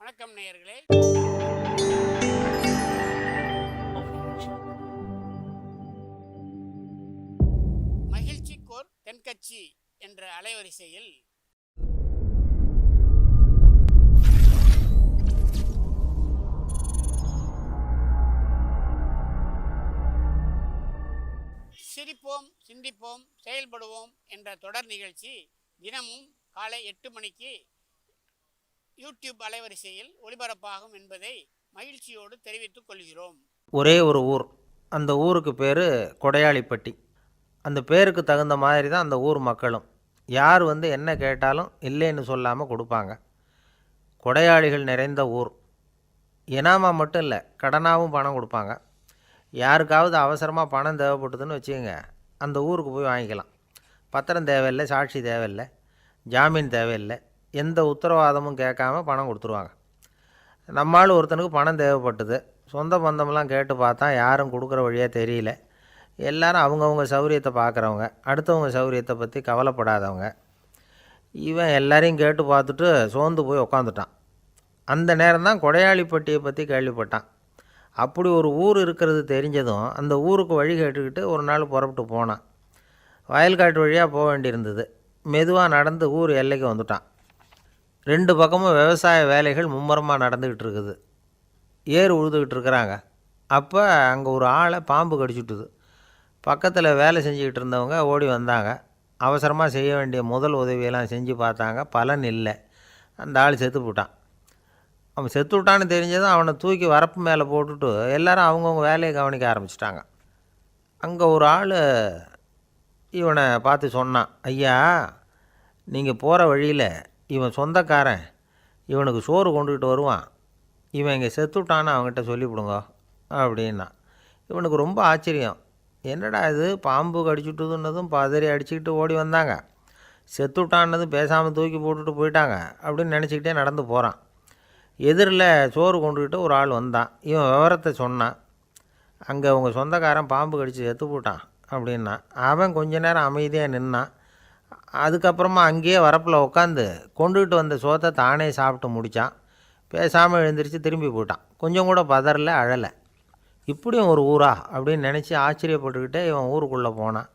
வணக்கம் நேயர்களே. மகிழ்ச்சிக்கோர் தென்கட்சி என்ற அலைவரிசையில் சிரிப்போம், சிந்திப்போம், செயல்படுவோம் என்ற தொடர் நிகழ்ச்சி தினமும் காலை 8 மணிக்கு யூடியூப் அலைவரிசையில் ஒளிபரப்பாகும் என்பதை மகிழ்ச்சியோடு தெரிவித்துக் கொள்கிறோம். ஒரே ஒரு ஊர், அந்த ஊருக்கு பேர் கொடையாளிப்பட்டி. அந்த பேருக்கு தகுந்த மாதிரி தான் அந்த ஊர் மக்களும். யார் என்ன கேட்டாலும் இல்லைன்னு சொல்லாமல் கொடுப்பாங்க. கொடையாளிகள் நிறைந்த ஊர். இனாமா மட்டும் இல்லை, கடனாகவும் பணம் கொடுப்பாங்க. யாருக்காவது அவசரமாக பணம் தேவைப்பட்டதுன்னு வச்சுக்கோங்க, அந்த ஊருக்கு போய் வாங்கிக்கலாம். பத்திரம் தேவையில்லை, சாட்சி தேவையில்லை, ஜாமீன் தேவையில்லை, எந்த உத்தரவாதமும் கேட்காம பணம் கொடுத்துருவாங்க. நம்மால் ஒருத்தனுக்கு பணம் தேவைப்பட்டது. சொந்த பந்தமெல்லாம் கேட்டு பார்த்தா யாரும் கொடுக்குற வழியாக தெரியல. எல்லோரும் அவங்கவுங்க சௌரியத்தை பார்க்குறவங்க, அடுத்தவங்க சௌரியத்தை பற்றி கவலைப்படாதவங்க. இவன் எல்லாரையும் கேட்டு பார்த்துட்டு சோர்ந்து போய் உக்காந்துட்டான். அந்த நேரம் தான் கொடையாளிப்பட்டியை பற்றி கேள்விப்பட்டான். அப்படி ஒரு ஊர் இருக்கிறது தெரிஞ்சதும் அந்த ஊருக்கு வழி கேட்டுக்கிட்டு ஒரு நாள் புறப்பட்டு போனான். வயல்காட்டு வழியாக போக வேண்டியிருந்தது. மெதுவாக நடந்து ஊர் எல்லைக்கு வந்துட்டான். 2 பக்கமும் விவசாய வேலைகள் மும்முரமாக நடந்துக்கிட்டு இருக்குது. ஏர் உழுதுகிட்டு இருக்கிறாங்க. அப்போ அங்கே ஒரு ஆளை பாம்பு கடிச்சுட்டுது. பக்கத்தில் வேலை செஞ்சுக்கிட்டு இருந்தவங்க ஓடி வந்தாங்க. அவசரமாக செய்ய வேண்டிய முதல் உதவியெல்லாம் செஞ்சு பார்த்தாங்க. பலன் இல்லை. அந்த ஆள் செத்து போட்டான். அவன் செத்து விட்டான்னு தெரிஞ்சதும் அவனை தூக்கி வரப்பு மேலே போட்டுட்டு எல்லோரும் அவங்கவுங்க வேலையை கவனிக்க ஆரம்பிச்சிட்டாங்க. அங்கே ஒரு ஆள் இவனை பார்த்து சொன்னான், ஐயா, நீங்கள் போகிற வழியில் இவன் சொந்தக்காரன் இவனுக்கு சோறு கொண்டுக்கிட்டு வருவான். இவன் இங்கே செத்துட்டான்னு அவங்ககிட்ட சொல்லிவிடுங்க அப்படின்னா. இவனுக்கு ரொம்ப ஆச்சரியம். என்னடா இது, பாம்பு கடிச்சுட்டுதுன்னதும் பதறி அடிச்சுக்கிட்டு ஓடி வந்தாங்க, செத்துட்டான்னதும் பேசாமல் தூக்கி போட்டுட்டு போயிட்டாங்க அப்படின்னு நினச்சிக்கிட்டே நடந்து போகிறான். எதிரில் சோறு கொண்டுக்கிட்டு ஒரு ஆள் வந்தான். இவன் விவரத்தை சொன்னான். அங்கே உங்கள் சொந்தக்காரன் பாம்பு கடித்து செத்து போட்டான் அப்படின்னா. அவன் கொஞ்ச நேரம் அமைதியாக நின்னான். அதுக்கப்புறமா அங்கேயே வரப்பில் உட்காந்து கொண்டுகிட்டு வந்த சோத்தை தானே சாப்பிட்டு முடித்தான். பேசாமல் எழுந்திரிச்சு திரும்பி போயிட்டான். கொஞ்சம் கூட பதறல, அழலை. இப்படியும் ஒரு ஊரா அப்படின்னு நினச்சி ஆச்சரியப்பட்டுக்கிட்டே இவன் ஊருக்குள்ளே போனான்.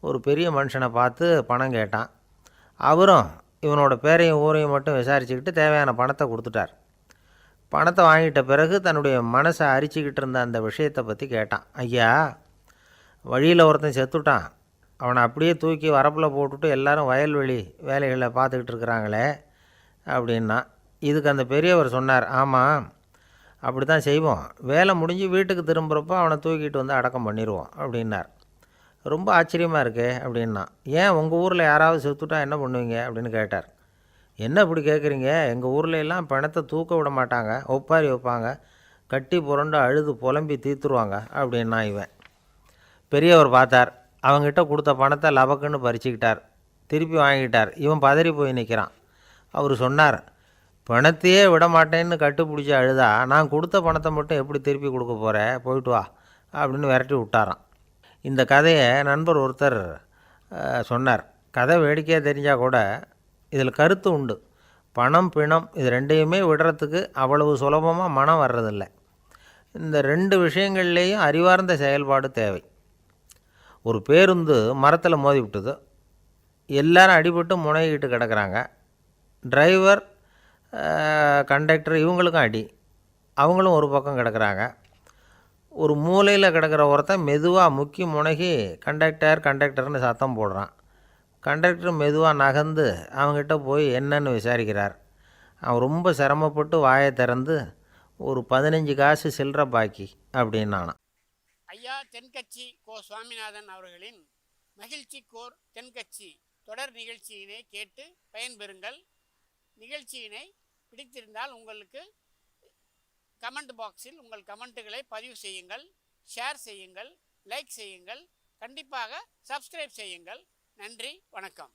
ஒரு பெரிய மனுஷனை பார்த்து பணம் கேட்டான். அவரும் இவனோட பேரையும் ஊரையும் மட்டும் விசாரிச்சுக்கிட்டு தேவையான பணத்தை கொடுத்துட்டார். பணத்தை வாங்கிட்ட பிறகு தன்னுடைய மனசை அரிச்சிக்கிட்டு இருந்த அந்த விஷயத்தை பற்றி கேட்டான். ஐயா, வழியில் ஒருத்தன் செத்துட்டான், அவனை அப்படியே தூக்கி வரப்பில் போட்டுட்டு எல்லாரும் வயல்வெளி வேலைகளை பார்த்துக்கிட்டு இருக்கிறாங்களே அப்படின்னா. இதுக்கு அந்த பெரியவர் சொன்னார், ஆமாம், அப்படி தான் செய்வோம். வேலை முடிஞ்சு வீட்டுக்கு திரும்புகிறப்போ அவனை தூக்கிட்டு வந்து அடக்கம் பண்ணிடுவோம் அப்படின்னார். ரொம்ப ஆச்சரியமாக இருக்கே அப்படின்னா. ஏன் உங்கள் ஊரில் யாராவது செத்துட்டா என்ன பண்ணுவீங்க அப்படின்னு கேட்டார். என்ன இப்படி கேட்குறீங்க, எங்கள் ஊரில் எல்லாம் பணத்தை தூக்க விட மாட்டாங்க, ஒப்பாரி வைப்பாங்க, கட்டி புரண்டு அழுது புலம்பி தீர்த்துருவாங்க அப்படின்னா. இவன் பெரியவர் பார்த்தார். அவங்ககிட்ட கொடுத்த பணத்தை லபக்குன்னு பறிச்சுக்கிட்டார். திருப்பி வாங்கிட்டார். இவன் பதறி போய் நிற்கிறான். அவர் சொன்னார், பணத்தையே விட மாட்டேன்னு கட்டுப்பிடிச்சி அழுதா நான் கொடுத்த பணத்தை மட்டும் எப்படி திருப்பி கொடுக்க போகிறேன், போயிட்டு வா அப்படின்னு விரட்டி விட்டாரான். இந்த கதையை நண்பர் ஒருத்தர் சொன்னார். கதை வேடிக்கையாக தெரிஞ்சால் கூட இதில் கருத்து உண்டு. பணம் பிணம் இது ரெண்டையுமே விடுறதுக்கு அவ்வளவு சுலபமாக மனம் வர்றதில்லை. இந்த 2 விஷயங்கள்லேயும் அறிவார்ந்த செயல்பாடு தேவை. ஒரு பேருந்து மரத்தில் மோதி விட்டுது. எல்லாரும் அடிபட்டு முனைகிட்டு கிடக்கிறாங்க. டிரைவர், கண்டக்டர் இவங்களுக்கும் அடி. அவங்களும் ஒரு பக்கம் கிடக்கிறாங்க. ஒரு மூலையில் கிடக்கிற ஒருத்தன் மெதுவாக முக்கி முனகி கண்டக்டர்னு சத்தம் போடுறான். கண்டக்டர் மெதுவாக நகர்ந்து அவங்ககிட்ட போய் என்னன்னு விசாரிக்கிறார். அவன் ரொம்ப சிரமப்பட்டு வாயை திறந்து ஒரு 15 காசு சில்லற பாக்கி அப்படின்னானான். ஐயா தென்கட்சி கோ சுவாமிநாதன் அவர்களின் மகிழ்ச்சிக்கோர் தென்கட்சி தொடர் நிகழ்ச்சியினை கேட்டு பயன்பெறுங்கள். நிகழ்ச்சியினை பிடித்திருந்தால் உங்களுக்கு கமெண்ட் பாக்ஸில் உங்கள் கமெண்ட்டுகளை பதிவு செய்யுங்கள், ஷேர் செய்யுங்கள், லைக் செய்யுங்கள், கண்டிப்பாக சப்ஸ்கிரைப் செய்யுங்கள். நன்றி, வணக்கம்.